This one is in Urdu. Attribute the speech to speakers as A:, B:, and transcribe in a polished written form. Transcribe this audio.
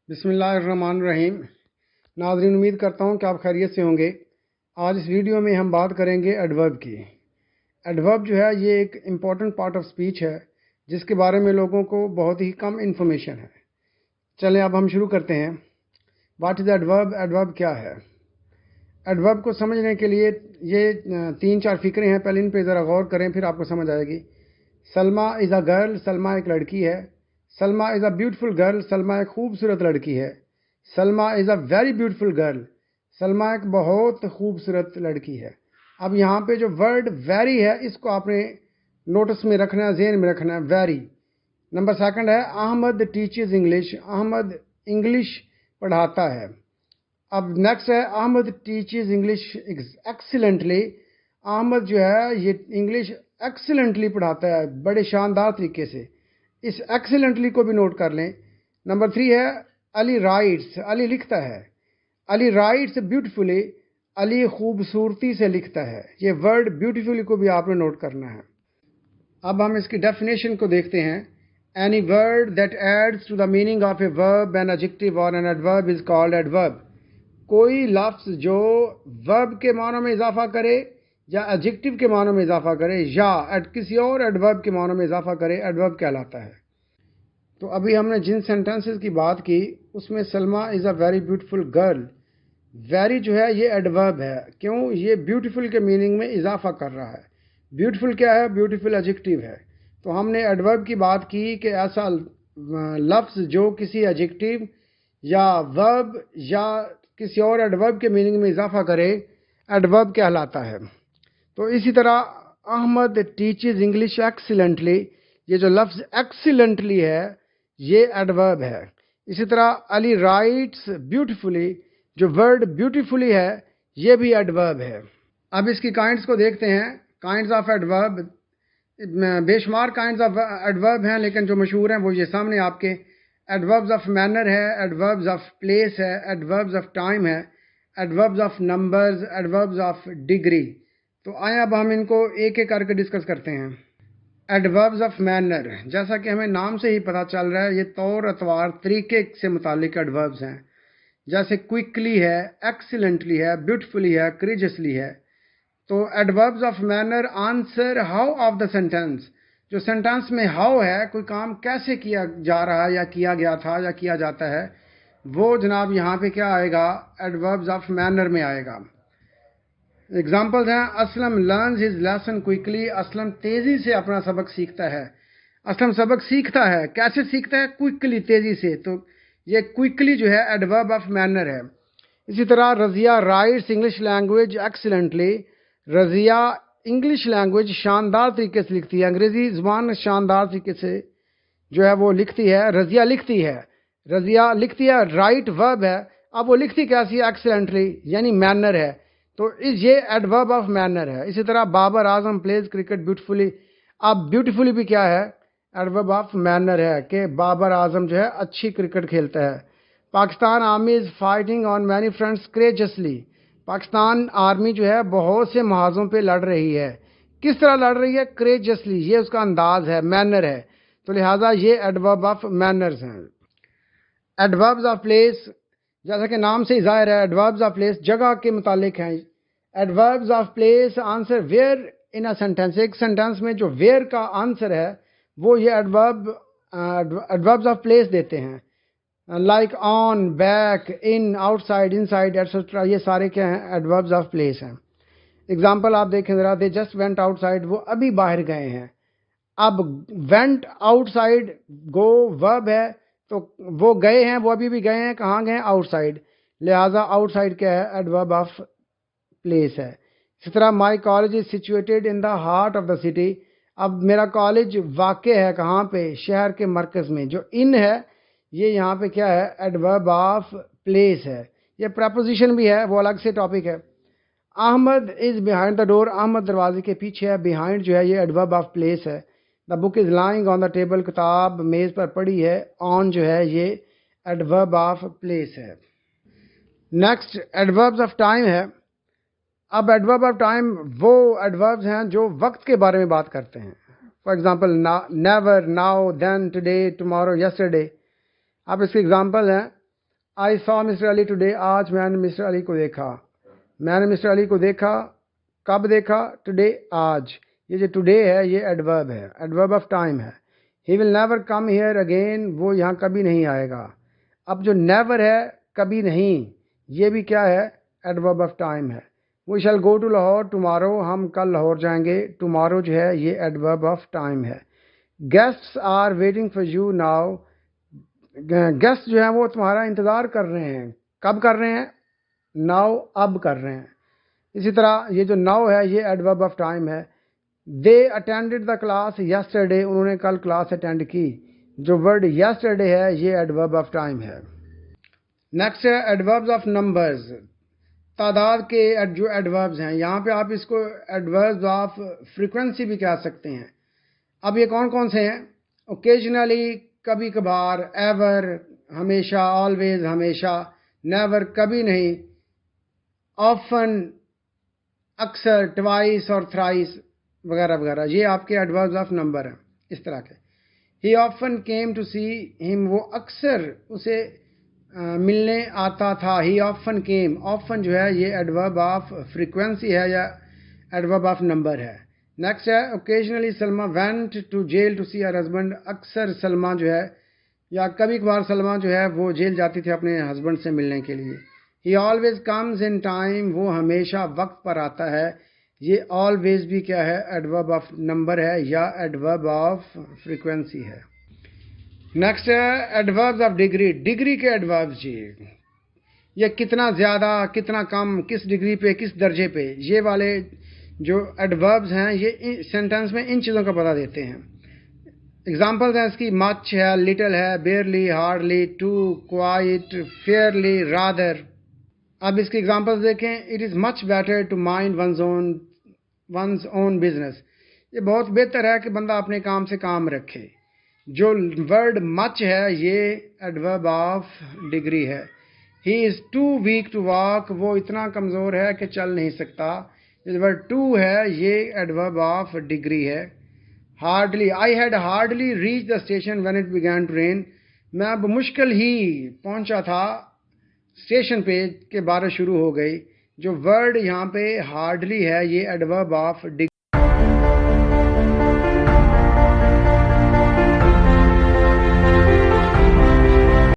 A: بسم اللہ الرحمن الرحیم۔ ناظرین، امید کرتا ہوں کہ آپ خیریت سے ہوں گے۔ آج اس ویڈیو میں ہم بات کریں گے ایڈورب کی۔ ایڈورب جو ہے یہ ایک امپورٹنٹ پارٹ آف سپیچ ہے جس کے بارے میں لوگوں کو بہت ہی کم انفارمیشن ہے۔ چلیں اب ہم شروع کرتے ہیں۔ What is adverb? ایڈورب کیا ہے؟ ایڈورب کو سمجھنے کے لیے یہ 3-4 فکرے ہیں، پہلے ان پہ ذرا غور کریں پھر آپ کو سمجھ آئے گی۔ Salma is a girl, Salma ایک لڑکی ہے۔ Salma is a beautiful girl, Salma ایک خوبصورت لڑکی ہے۔ Salma is a very beautiful girl, Salma ایک بہت خوبصورت لڑکی ہے۔ اب یہاں پہ جو ورڈ ویری ہے اس کو آپ نے نوٹس میں رکھنا ہے، ذہن میں رکھنا ہے، ویری۔ نمبر 2 ہے Ahmed teaches English, Ahmed English پڑھاتا ہے۔ اب نیکسٹ ہے Ahmed teaches English excellently, Ahmed جو ہے یہ انگلش ایکسیلنٹلی پڑھاتا ہے، بڑے شاندار طریقے سے۔ اس ایکسیلنٹلی کو بھی نوٹ کر لیں۔ نمبر 3 ہے علی رائٹس، علی لکھتا ہے، علی رائٹس بیوٹیفلی، علی خوبصورتی سے لکھتا ہے۔ یہ ورڈ بیوٹیفلی کو بھی آپ نے نوٹ کرنا ہے۔ اب ہم اس کی ڈیفینیشن کو دیکھتے ہیں۔ Any word that adds to the meaning of a verb, an adjective اور an adverb is called adverb. کوئی لفظ جو ورب کے معنوں میں اضافہ کرے یا ایڈجیکٹو کے معنوں میں اضافہ کرے یا کسی اور ایڈورب کے معنوں میں اضافہ کرے، ایڈورب کہلاتا ہے۔ تو ابھی ہم نے جن سینٹنسز کی بات کی اس میں Salma is a very beautiful girl, very جو ہے یہ ایڈورب ہے۔ کیوں؟ یہ بیوٹیفل کے میننگ میں اضافہ کر رہا ہے۔ بیوٹیفل کیا ہے؟ بیوٹیفل ایڈجیکٹو ہے۔ تو ہم نے ایڈورب کی بات کی کہ ایسا لفظ جو کسی ایڈجیکٹو یا ورب یا کسی اور ایڈورب کے میننگ میں اضافہ کرے، ایڈورب کہلاتا ہے۔ تو اسی طرح احمد ٹیچز انگلش ایکسیلنٹلی، یہ جو لفظ ایکسیلنٹلی ہے یہ ایڈورب ہے۔ اسی طرح علی رائٹس بیوٹیفلی، جو ورڈ بیوٹیفلی ہے یہ بھی ایڈورب ہے۔ اب اس کی کائنڈز کو دیکھتے ہیں۔ کائنڈز آف ایڈورب، بے شمار کائنڈز آف ایڈورب ہیں لیکن جو مشہور ہیں وہ یہ سامنے آپ کے۔ ایڈوربز آف مینر ہے، ایڈوربز آف پلیس ہے، ایڈوربز آف ٹائم ہے، ایڈوربز آف نمبرز، ایڈوربز آف ڈگری۔ تو آئیں اب ہم ان کو ایک ایک کر کے ڈسکس کرتے ہیں۔ ایڈوربز آف مینر، جیسا کہ ہمیں نام سے ہی پتہ چل رہا ہے یہ طور اتوار طریقے سے متعلق ایڈوربز ہیں، جیسے کوئکلی ہے، ایکسیلنٹلی ہے، بیوٹیفلی ہے، کریجسلی ہے۔ تو adverbs of manner answer how of the sentence, جو سینٹینس میں ہاؤ ہے، کوئی کام کیسے کیا جا رہا ہے یا کیا گیا تھا یا کیا جاتا ہے، وہ جناب یہاں پہ کیا آئے گا؟ ایڈوربز آف مینر میں آئے گا۔ اگزامپلز ہیں Aslam learns his lesson quickly, Aslam تیزی سے اپنا سبق سیکھتا ہے۔ اسلم سبق سیکھتا ہے، کیسے سیکھتا ہے؟ کوئکلی، تیزی سے۔ تو یہ کوئکلی جو ہے ایڈورب آف مینر ہے۔ اسی طرح Razia writes English language excellently, Razia English language شاندار طریقے سے لکھتی ہے، انگریزی زبان شاندار طریقے سے جو ہے وہ لکھتی ہے۔ رضیہ لکھتی ہے، رضیہ لکھتی ہے، رائٹ ورب ہے، اب وہ لکھتی کیسی ہے؟ ایکسیلنٹلی، یعنی مینر ہے۔ تو یہ ایڈورب آف مینر ہے۔ اسی طرح Babar Azam please cricket beautifully, اب بیوٹیفلی بھی کیا ہے؟ ایڈورب آف مینر ہے کہ بابر اعظم جو ہے اچھی کرکٹ کھیلتا ہے۔ Pakistan army is fighting on many fronts courageously, Pakistan army جو ہے بہت سے محاذوں پہ لڑ رہی ہے۔ کس طرح لڑ رہی ہے؟ کریجسلی، یہ اس کا انداز ہے، مینر ہے۔ تو لہٰذا یہ ایڈورب آف مینرز ہیں۔ ایڈوربز آف پلیس، جیسا کہ نام سے ظاہر ہے ایڈوربز آف پلیس جگہ کے متعلق ہیں۔ Adverbs of place answer where in a sentence, ایک سینٹینس میں جو ویئر کا آنسر ہے وہ یہ ایڈوربز آف پلیس دیتے ہیں۔ Like on, back, in, out side, in side, etcetera, یہ سارے کیا ہیں؟ ایڈوربز آف پلیس ہیں۔ اگزامپل آپ دیکھیں ذرا، they just went out side, وہ ابھی باہر گئے ہیں۔ اب وینٹ آؤٹ سائڈ گو ورب ہے، تو وہ گئے ہیں، وہ ابھی بھی گئے ہیں، کہاں گئے ہیں؟ آؤٹ سائڈ، لہٰذا آؤٹ سائڈ کیا ہے؟ ایڈورب آف پلیس ہے۔ اسی طرح my college is situated in the heart of the city, اب میرا کالج واقع ہے کہاں پہ؟ شہر کے مرکز میں۔ جو ان ہے یہ یہاں پہ کیا ہے؟ ایڈورب آف پلیس ہے۔ یہ پریپوزیشن بھی ہے، وہ الگ سے ٹاپک ہے۔ احمد از بیہائنڈ دا ڈور، احمد دروازے کے پیچھے ہے، بیہائنڈ جو ہے یہ ایڈورب آف پلیس ہے۔ دا بک is lying on the table, کتاب میز پر پڑی ہے، آن جو ہے یہ ایڈورب آف پلیس ہے۔ نیکسٹ ایڈوربز آف ٹائم ہے۔ اب ایڈورب آف ٹائم وہ ایڈوربز ہیں جو وقت کے بارے میں بات کرتے ہیں۔ For example never, now, then, today, tomorrow, yesterday. اب اس کی ایگزامپل ہیں I saw Mr. Ali today. آج میں نے مسٹر علی کو دیکھا. میں نے مسٹر علی کو دیکھا. کب دیکھا؟ ٹوڈے، آج. یہ جو ٹوڈے ہے یہ ایڈورب ہے، ایڈورب آف ٹائم ہے. He will never come here again. وہ یہاں کبھی نہیں آئے گا. اب جو نیور ہے، کبھی نہیں، یہ بھی کیا ہے؟ ایڈورب آف ٹائم ہے. We shall go to Lahore tomorrow. ہم کل لاہور جائیں گے. tomorrow جو ہے یہ ایڈورب آف ٹائم ہے. Guests are waiting for you now. Guest جو ہیں وہ تمہارا انتظار کر رہے ہیں. کب کر رہے ہیں؟ ناؤ، اب کر رہے ہیں. اسی طرح یہ جو ناؤ ہے یہ ایڈورب آف ٹائم ہے. دے اٹینڈڈ دا کلاس یسٹرڈے. انہوں نے کل کلاس اٹینڈ کی. جو ورڈ یسٹرڈے ہے یہ ایڈورب آف ٹائم ہے. نیکسٹ ہے ایڈوربز آف نمبرز. تعداد کے جو ایڈوربز ہیں، یہاں پہ آپ اس کو ایڈوربز آف فریکوینسی بھی کہہ سکتے ہیں. اب یہ کون کون سے ہیں؟ اوکیجنلی، کبھی کبھار، ایور ہمیشہ، آلویز ہمیشہ، نیور کبھی نہیں، آفن اکثر، ٹوائس اور تھرائس وغیرہ وغیرہ. یہ آپ کے ایڈوربز آف نمبر ہیں اس طرح کے. ہی آفن کیم ٹو سی ہم. وہ اکثر اسے ملنے آتا تھا. ہی آفن کیم. آفن جو ہے یہ ایڈورب آف فریکوینسی ہے یا ایڈورب آف نمبر ہے. نیکسٹ ہے occasionally Salma went to jail to see her husband. اکثر سلما جو ہے یا کبھی کبھار سلما جو ہے وہ جیل جاتی تھی اپنے ہسبینڈ سے ملنے کے لیے. He always comes in time. وہ ہمیشہ وقت پر آتا ہے. یہ آلویز بھی کیا ہے؟ ایڈورب آف نمبر ہے یا ایڈورب آف فریکوینسی ہے. نیکسٹ ہے ایڈوربز آف ڈگری. ڈگری کے ایڈوربز جی، یہ کتنا زیادہ، کتنا کم، کس ڈگری پہ، کس درجے پہ، یہ والے جو ایڈوربز ہیں یہ سینٹنس میں ان چیزوں کا پتہ دیتے ہیں. اگزامپلز ہیں اس کی: مچ ہے، لٹل ہے، barely, hardly, too, quite, fairly, rather. اب اس کی اگزامپلز دیکھیں. It is much better to mind one's own business. یہ بہت بہتر ہے کہ بندہ اپنے کام سے کام رکھے. جو ورڈ مچ ہے یہ ایڈورب آف ڈگری ہے. ہی از ٹو ویک ٹو واک. وہ اتنا کمزور ہے کہ چل نہیں سکتا. یہ ورڈ ٹو ہے یہ ایڈورب آف ڈگری ہے. Hardly. I had hardly reach the station when it بیگن ٹو رین. میں بمشکل ہی پہنچا تھا اسٹیشن پہ کہ بارش شروع ہو گئی. جو ورڈ یہاں پہ ہارڈلی ہے یہ ایڈورب آف ڈگری